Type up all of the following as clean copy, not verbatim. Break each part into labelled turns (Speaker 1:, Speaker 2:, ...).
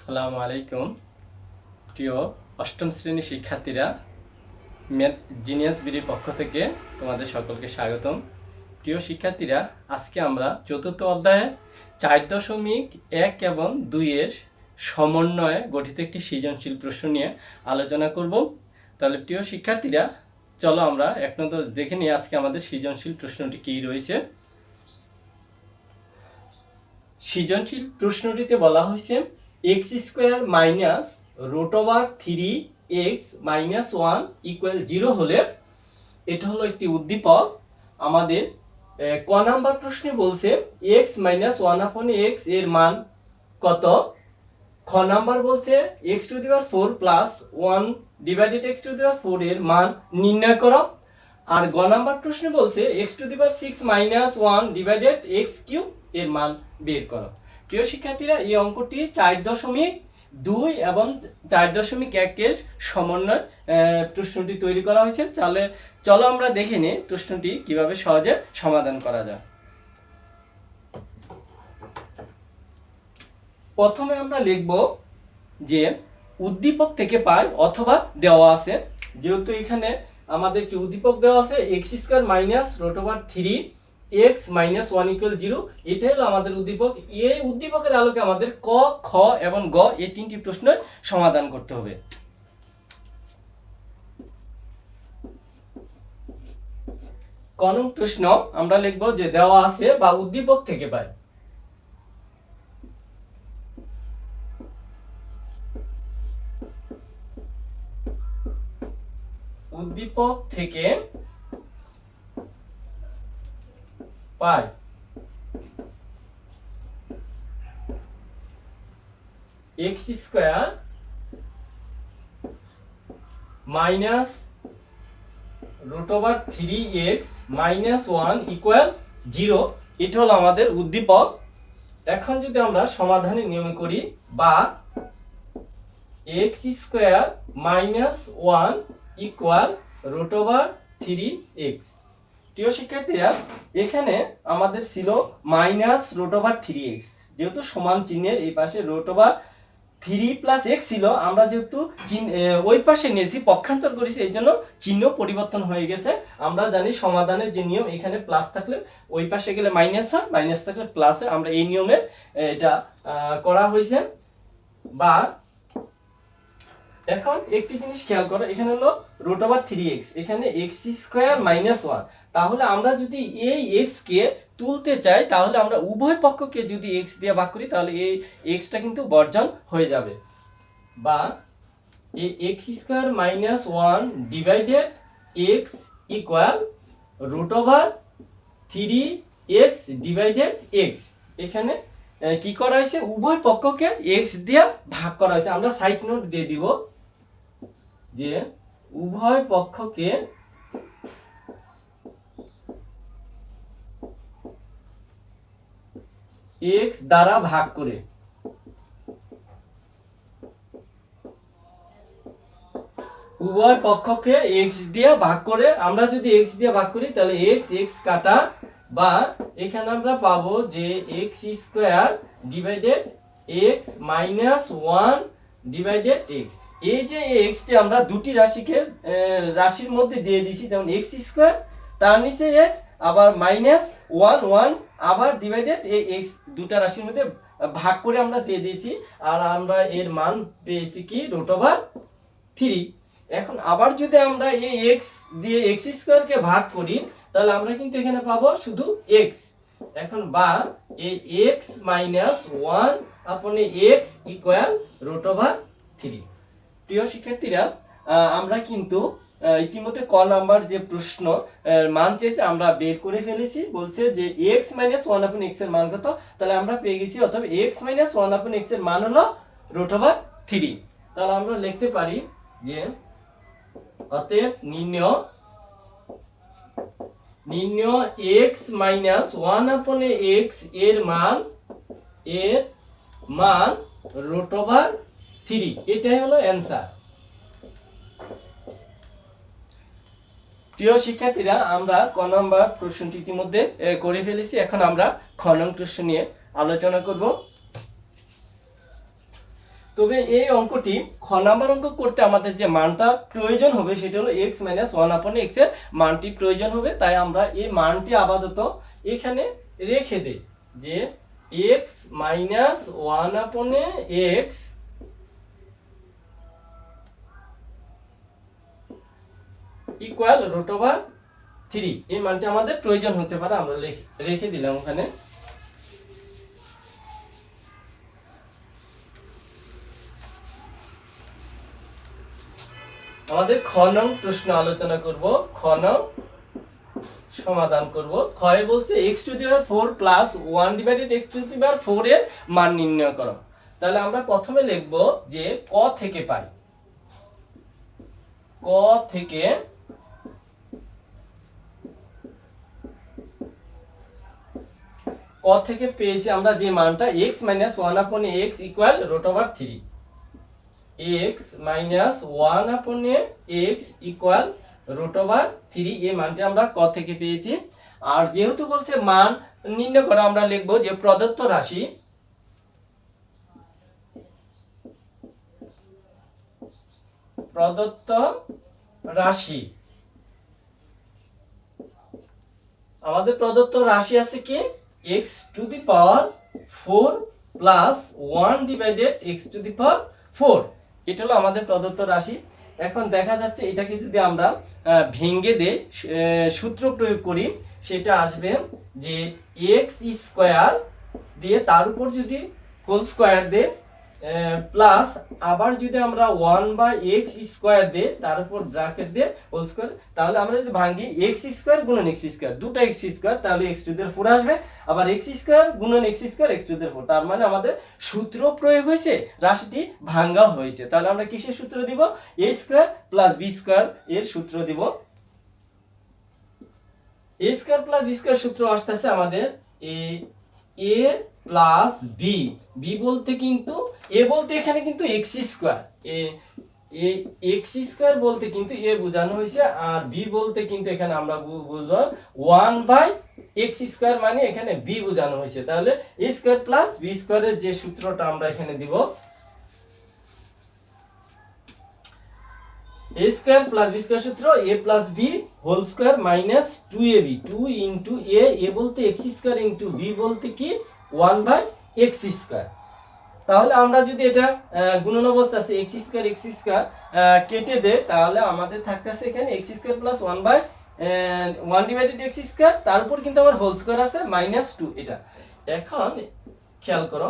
Speaker 1: আসসালামু আলাইকুম প্রিয় অষ্টম শ্রেণীর শিক্ষার্থীরা, ম্যাথ জিনিয়াস বিডির পক্ষ থেকে তোমাদের সকলকে স্বাগতম। প্রিয় শিক্ষার্থীরা, আজকে আমরা চতুর্থ অধ্যায়ে 4.1 এবং 2 এর সমন্বয়ে গঠিত একটি সৃজনশীল প্রশ্ন নিয়ে আলোচনা করব। তাহলে প্রিয় শিক্ষার্থীরা, চলো আমরা এক নজর দেখে নিই আজকে আমাদের সৃজনশীল প্রশ্নটি কী রয়েছে। সৃজনশীল প্রশ্নটিতে বলা হয়েছে x square minus root over 3x minus 1 equal 0 হলে, এটা হলো একটি উদ্দীপক। আমাদের ক নাম্বার প্রশ্নে বলছে x মাইনাস 1 আপন x এর মান কত। খ নাম্বার বলছে x to the power 4 plus 1 divided x to the power 4 এর মান নির্ণয় করো। আর গ নাম্বার প্রশ্নে বলছে x to the power 6 minus 1 divided x cube এর মান বের করো। প্রিয় শিক্ষার্থীরা, এই অঙ্কটি 4.2 এবং 4.1 এর সমন্বয় প্রশ্নটি তৈরি করা হয়েছে। চলো আমরা দেখে নিই প্রশ্নটি কিভাবে সহজে সমাধান করা যায়। প্রথমে আমরা লিখব যে উদ্দীপক থেকে পাই অথবা দেওয়া আছে। যেহেতু এখানে আমাদের কি উদ্দীপক দেওয়া আছে x square minus root over 3x minus 1 equal 0, এটাই হলো আমাদের উদ্দীপক। এই উদ্দীপকের আলোকে আমাদের ক, খ এবং গ এই তিনটি প্রশ্নের সমাধান করতে হবে। ক নং প্রশ্ন আমরা লিখব যে দেওয়া আছে বা উদ্দীপক থেকে পাই। উদ্দীপক থেকে পাই x square minus root over 3x minus 1 equal 0, এটা হলো আমাদের উদ্দীপক। এখন যদি আমরা সমাধানের নিয়মে করি, বা x square minus 1 equal root over 3x। প্রিয় শিক্ষার্থীরা, এখানে আমাদের ছিল মাইনাস রুট ওভার 3x, যেহেতু সমান চিহ্নের এই পাশে রুট ওভার 3 প্লাস x ছিল, আমরা যেহেতু ওই পাশে নিয়েছি পক্ষান্তর করেছি, এই জন্য চিহ্ন পরিবর্তন হয়ে গেছে। আমরা জানি সমাধানের যে নিয়ম, এখানে প্লাস থাকলে ওই পাশে গেলে মাইনাস হয়, মাইনাস থাকলে প্লাস হয়। আমরা এই নিয়মে এটা করা হয়েছে। বা এখন একটি জিনিস খেয়াল করো, এখানে হলো রুট ওভার 3x, এখানে x স্কয়ার মাইনাস 1। তাহলে আমরা যদি এই x কে তুলতে চাই, তাহলে আমরা উভয় পক্ষকে যদি x দিয়ে ভাগ করি, তাহলে এই x টা কিন্তু বর্জন হয়ে যাবে। বা এই x square minus 1 divided x equal root over 3x divided x। এখানে কি করা হয়েছে, উভয় পক্ষকে x দিয়ে ভাগ করা হয়েছে। আমরা সাইড নোট দিয়ে দিব যে উভয় পক্ষকে x দ্বারা ভাগ করে, উভয় পক্ষকে x দিয়ে ভাগ করে, আমরা যদি x দিয়ে ভাগ করি তাহলে x কাটা, বা এখানে আমরা পাবো যে x square divided x minus 1 divided x। এই যে x টি আমরা দুটি রাশির মধ্যে দিয়ে দিয়েছি, যেমন x স্কয়ার তার নিচে x, আবার মাইনাস 1 আবার ডিভাইডেড এই x দুটা রাশির মধ্যে ভাগ করে আমরা দিয়ে দিয়েছি। আর আমরা এর মান পেয়েছি কি রুট ওভার 3। এখন আবার যদি আমরা এই x দিয়ে x স্কয়ার কে ভাগ করি, তাহলে আমরা কিন্তু এখানে পাবো শুধু x। এখন বা এই x মাইনাস 1 আপন x ইকুয়াল রুট ওভার 3। প্রিয় শিক্ষার্থীরা, আমরা কিন্তু ইতিমধ্যে ক নাম্বার যে প্রশ্ন মান চেয়েছে আমরা বের করে ফেলেছি। বলছে যে x মাইনাস 1 আপন x এর মান কত, তাহলে আমরা পেয়ে গেছি অথবা x মাইনাস 1 আপন x এর মান হলো রুট ওভার 3। তাহলে আমরা লিখতে পারি যে অতএব নির্ণয় x মাইনাস 1 আপন x এর মান রুট ওভার 3, এটাই হলো অ্যান্সার। প্রিয় শিক্ষার্থীরা, আমরা ক নম্বর প্রশ্নটি ইতিমধ্যে করে ফেলেছি। এখন আমরা খ নং প্রশ্ন নিয়ে আলোচনা করব। খ তবে এই অঙ্কটি খ নাম্বার অঙ্ক করতে আমাদের যে মানটা প্রয়োজন হবে সেটা হলো x minus one upon x এর মানটি প্রয়োজন হবে, তাই আমরা এই মানটি আপাতত এখানে রেখে দেই যে x মাইনাস ওয়ান আপনে এক্স ইকুয়াল রুট ওভার 3, এই মানটি আমাদের প্রয়োজন হতে পারে, আমরা রেখে দিলাম ওখানে। আমাদের খ নং প্রশ্ন আলোচনা করব, খ নং সমাধান করব। ক্ষয় বলছে x to the power 4 plus 1 divided x to the power 4 এর মান নির্ণয় করো। তাহলে আমরা প্রথমে লিখব যে ক থেকে পাই, ক থেকে পেয়েছি আমরা যে মানটা x minus one upon X equal root over 3, x minus one upon X equal root over 3, এই মানটি আমরা ক থেকে পেয়েছি। আর যেহেতু বলছে মান নির্ণয় করা, আমরা লিখব যে প্রদত্ত রাশি আমাদের প্রদত্ত রাশি আছে কি x to the power 4 plus 1 divided x to the power 4, এটা হলো আমাদের প্রদত্ত রাশি। এখন দেখা যাচ্ছে এটাকে যদি আমরা ভেঙে দেই, সূত্র প্রয়োগ করি, সেটা আসবে যে x স্কয়ার দিয়ে তার উপর যদি হোল স্কয়ার দেই প্লাস আবার যদি আমরা 1/x স্কয়ার দেই তার উপর ব্র্যাকেট দিয়ে হোল স্কয়ার, তাহলে আমরা যদি ভাঙি x স্কয়ার গুণন x স্কয়ার, দুটো x স্কয়ার, তাহলে x টু দি পাওয়ার 4 আসবে, আবার x স্কয়ার গুণন x square x to the power 4, তার মানে আমাদের সূত্র প্রয়োগ হয়েছে, রাশিটি ভাঙা হয়েছে। তাহলে আমরা কিসের সূত্র দিব? a square plus b square এর সূত্র দিব। a square plus b square সূত্র আসতেছে আমাদের a প্লাস b, b বলতে কিন্তু a বলতে এখানে কিন্তু x স্কয়ার, x স্কয়ার বলতে কিন্তু a বোঝানো হয়েছে, আর b বলতে কিন্তু এখানে আমরা বুঝবো 1/x স্কয়ার, মানে এখানে b বোঝানো হয়েছে। তাহলে a স্কয়ার প্লাস b স্কয়ারের যে সূত্রটা আমরা এখানে দিব, a square plus b square সূত্র a plus b whole square minus 2ab, 2 into a বলতে x স্কয়ার ইনটু b বলতে কি 1/x স্কয়ার। তাহলে আমরা যদি এটা গুণন অবস্থা আছে x স্কয়ার কেটে দেই, তাহলে আমাদের থাকতেছে এখানে x square plus 1 divided x square, তার উপর কিন্তু আবার হোল স্কয়ার আছে মাইনাস 2, এটা। এখন খেয়াল করো,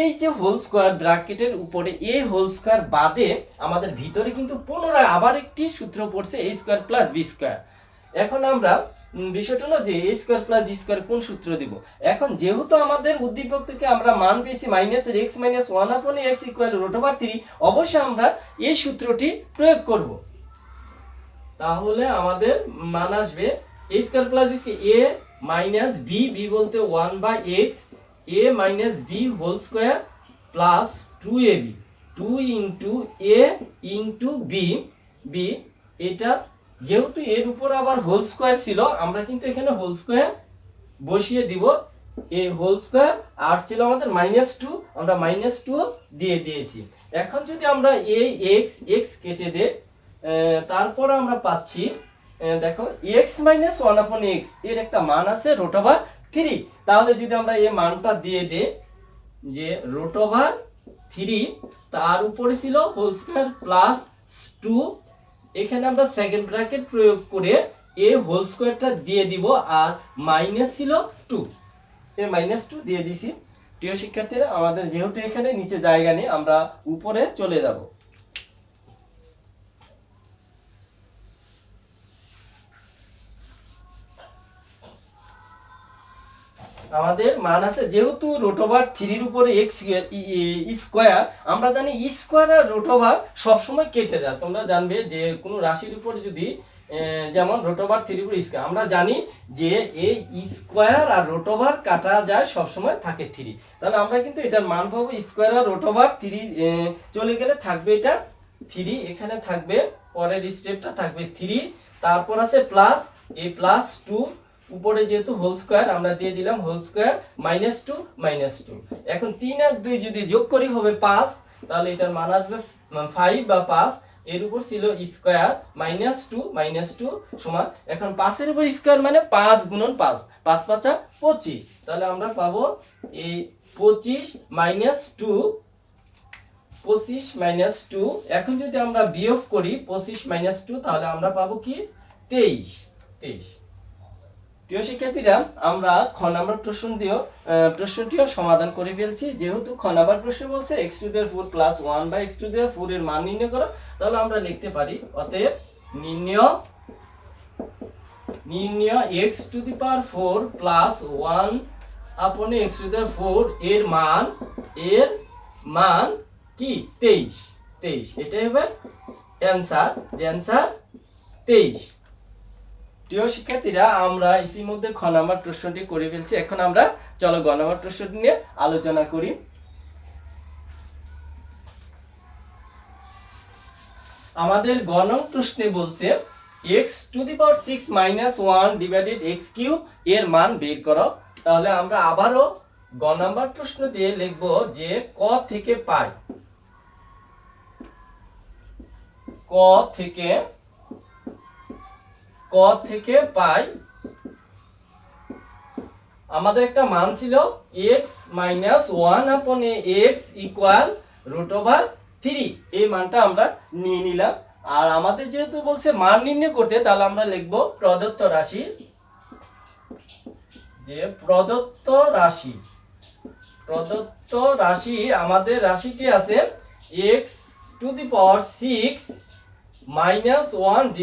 Speaker 1: এই যে হোল স্কয়ার ব্র্যাকেটের উপরে a হোল স্কয়ার বাদে আমাদের ভিতরে কিন্তু পুনরায় আবার একটি সূত্র পড়ছে a square plus b square. এখন আমরা বিষয়টা হলো যে a square plus b square কোন সূত্র দিব। এখন যেহেতু আমাদের উদ্দীপক থেকে আমরা মান পেয়েছি মাইনাসের x মাইনাস 1 আপন x ইকুয়াল রুট ওভার 3, অবশ্যই আমরা এই সূত্রটি প্রয়োগ করব। তাহলে আমাদের মান আসবে a স্কয়ার প্লাস b কে a মাইনাস b, b বলতে 1/x, a minus b whole square plus 2ab, 2 into a into b, b এটা যেহেতু এর উপর আবার হোল স্কয়ার ছিল, আমরা কিন্তু এখানে হোল স্কয়ার বসিয়ে দিব, এই হোল স্কয়ার আর ছিল আমাদের -2, আমরা -2 দিয়ে দিয়েছি। এখন যদি আমরা এই x কেটে দেই, তারপর আমরা পাচ্ছি দেখো x মাইনাস 1 আপন x এর একটা মান আছে রুট ওভার 3, তাহলে যদি আমরা এই মানটা দিয়ে দেই যে রুট ওভার 3, তার উপরে ছিল হোল স্কয়ার প্লাস 2, এখানে আমরা সেকেন্ড ব্র্যাকেট প্রয়োগ করে a হোল স্কয়ারটা দিয়ে দিব, আর মাইনাস ছিল 2, এই -2 দিয়ে দিছি। প্রিয় শিক্ষার্থীরা, আমাদের যেহেতু এখানে নিচে জায়গা নেই, আমরা উপরে চলে যাব। আমাদের মান আছে যেহেতু রুট ওভার 3 এর উপরে x স্কয়ার, আমরা জানি স্কয়ার আর রুট ওভার সব সময় কেটে যায়। তোমরা জানবে যে কোনো রাশির উপর যদি যেমন রুট ওভার 3 এর উপর স্কয়ার, আমরা জানি যে এই স্কয়ার আর রুট ওভার কাটা যায় সব সময় থাকে 3, তাহলে আমরা কিন্তু এটার মান পাবো স্কয়ার আর রুট ওভার 3 চলে গেলে থাকবে এটা 3, এখানে থাকবে পরের স্টেপটা থাকবে 3, তারপর আছে প্লাস a প্লাস 2, উপরে যেহেতু হোল স্কয়ার আমরা দিয়ে দিলাম হোল স্কয়ার -2 -2। এখন 3 আর 2 যদি যোগ করি হবে 5, তাহলে এটার মান আসবে 5 বা 5, এর উপর ছিল স্কয়ার -2 সমান, এখন 5 এর উপর স্কয়ার মানে 5 গুণন 5, 5 5 25, তাহলে আমরা পাবো এই 25 - 2, এখন যদি আমরা বিয়োগ করি 25 - 2, তাহলে আমরা পাবো কি 23। প্রিয় শিক্ষার্থীরা, আমরা খ নাম্বার প্রশ্নটিও সমাধান করে ফেলছি। যেহেতু খ নাম্বার প্রশ্ন বলছে x⁴ প্লাস 1/x⁴ এর মান নির্ণয় করো, তাহলে আমরা লিখতে পারি অতএব নির্ণয় x⁴ প্লাস 1/x⁴ এর মান কি 23। এটাই হবে অ্যানসার, যে অ্যানসার 23। প্রিয় শিক্ষার্থীরা, আমরা ইতিমধ্যে খ নাম্বার প্রশ্নটি করে ফেলছি। এখন আমরা চলো গ নাম্বার প্রশ্নটি নিয়ে আলোচনা করি। আমাদের গ নং প্রশ্নে বলছে x⁶ - 1 / x³ এর মান বের করো। তাহলে আমরা আবারও গ নাম্বার প্রশ্ন দিয়ে লিখব যে ক থেকে পাই, আমাদের একটা মান ছিল x - 1/x √3, এই মানটা আমরা নিয়ে নিলাম। আর আমাদের যেহেতু বলছে মান নির্ণয় করতে, তাহলে আমরা লিখব প্রদত্ত রাশি, আমাদের রাশিটি আছে x⁶ - 1 /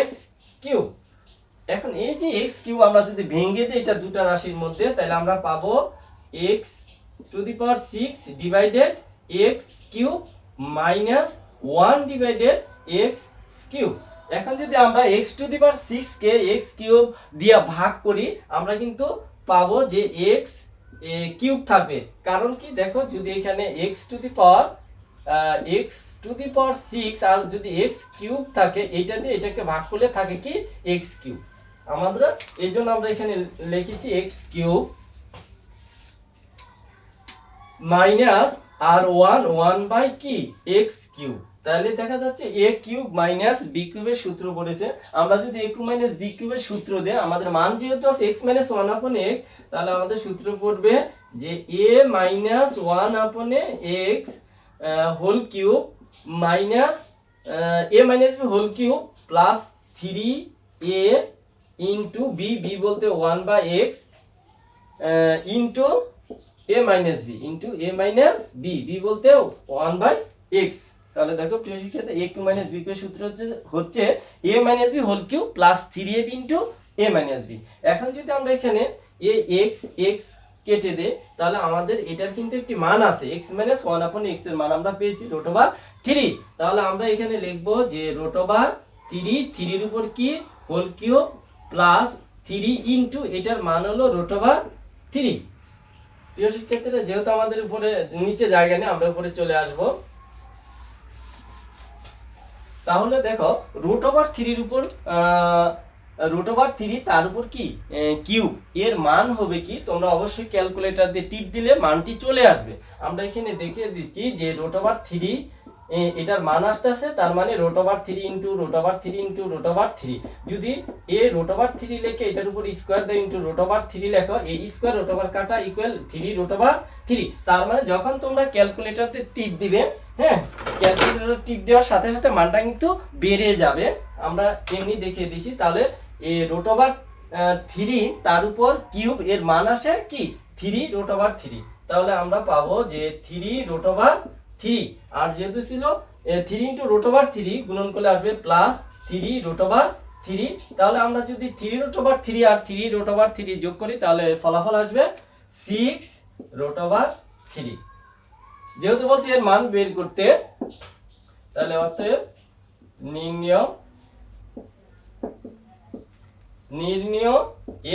Speaker 1: x³। এখন এই যে x³ আমরা যদি ভেঙে দিই এটা দুটো রাশির মধ্যে, তাহলে আমরা পাবো x⁶ / x³ - 1 / x³। এখন যদি আমরা x⁶ কে x³ দিয়ে ভাগ করি, আমরা কিন্তু পাবো যে x³ থাকবে। কারণ কি দেখো, যদি এখানে x⁶ আর যদি x³ থাকে, এটা দিয়ে এটাকে ভাগ করলে থাকে কি x³। আমরা এই জন্য আমরা এখানে লিখেছি x³ মাইনাস আর 1 কি x³। তাহলে দেখা যাচ্ছে a³ - b³ এর সূত্র পড়েছে। আমরা যদি a³ - b³ এর সূত্র দেই, আমাদের মান যেহেতু আছে x - 1/x, তাহলে আমাদের সূত্র পড়বে যে a - 1/x whole cube minus a - b³ plus 3a into b বলতে 1/x ইনটু a - b বলতে 1/x। তাহলে দেখো প্রিয় শিক্ষার্থী, a³ - b³ এর সূত্র হচ্ছে a - b³ plus 3ab into a - b। এখন যদি আমরা এখানে x কেটে দেই, তাহলে আমাদের এটার কিন্তু একটি মান আছে x - 1/x এর মান আমরা পেয়েছি √3। তাহলে আমরা এখানে লিখব যে √3 এর উপর কি হোল কিউব প্লাস 3 ইনটু এটার মান হলো √3। প্রিয় শিক্ষার্থীরা, যেহেতু আমাদের উপরে নিচে জায়গা নেই, আমরা উপরে চলে আসব। তাহলে দেখো √3 এর উপর √3 তার উপর কি কিউব, এর মান হবে কি, তোমরা অবশ্যই ক্যালকুলেটর দিয়ে টিপ দিলে মানটি চলে আসবে। আমরা এখানে দেখিয়ে দিচ্ছি যে √3 এটার মান আসতেছে, তার মানে √3 ইনটু √3 ইনটু √3। যদি এ √3 লেখে এটার উপর স্কয়ার দেয় ইনটু √3 লেখো, এই স্কয়ার √3 কাটা ইকুয়াল 3√3। তার মানে যখন তোমরা ক্যালকুলেটরতে টিপ দিবে, হ্যাঁ, ক্যালকুলেটর টিপ দেওয়ার সাথে সাথে মানটা কিন্তু বেড়ে যাবে। আমরা এমনি দেখিয়ে দিছি। তাহলে এই √3 তার উপর কিউব এর মান আসে কি 3√3। তাহলে আমরা পাবো যে 3√3, আর যেহেতু ছিল 3 ইনটু √3 গুণন করলে আসবে প্লাস 3√3। তাহলে আমরা যদি 3√3 আর 3√3 যোগ করি, তাহলে ফলাফল আসবে 6√3। যেহেতু বলছি এর মান বের করতে, তাহলে অতএব নির্ণয়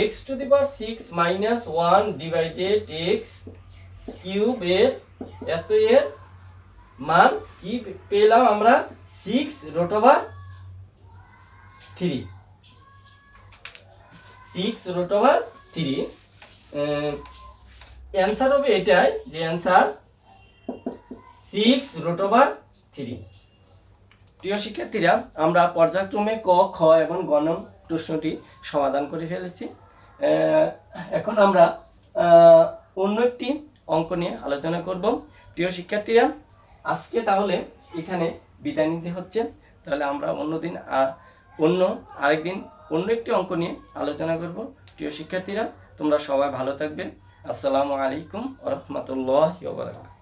Speaker 1: x⁶ - 1 / x³ এর মান কি পেলাম আমরা 6√3। অ্যানসার হবে এটাই, যে অ্যানসার 6√3। প্রিয় শিক্ষার্থীরা, আমরা পর্যায়ক্রমে ক, খ এবং গ নং প্রশ্নটি সমাধান করে ফেলেছি। এখন আমরা অন্য একটি অঙ্ক নিয়ে আলোচনা করব। প্রিয় শিক্ষার্থীরা, আজকে তাহলে এখানে বিদায় নিতে হচ্ছে। তাহলে আমরা আরেকদিন অন্য একটি অঙ্ক নিয়ে আলোচনা করব। প্রিয় শিক্ষার্থীরা, তোমরা সবাই ভালো থাকবে। আসসালামু আলাইকুম ওয়া রাহমাতুল্লাহি ওয়া বারাকাতুহু।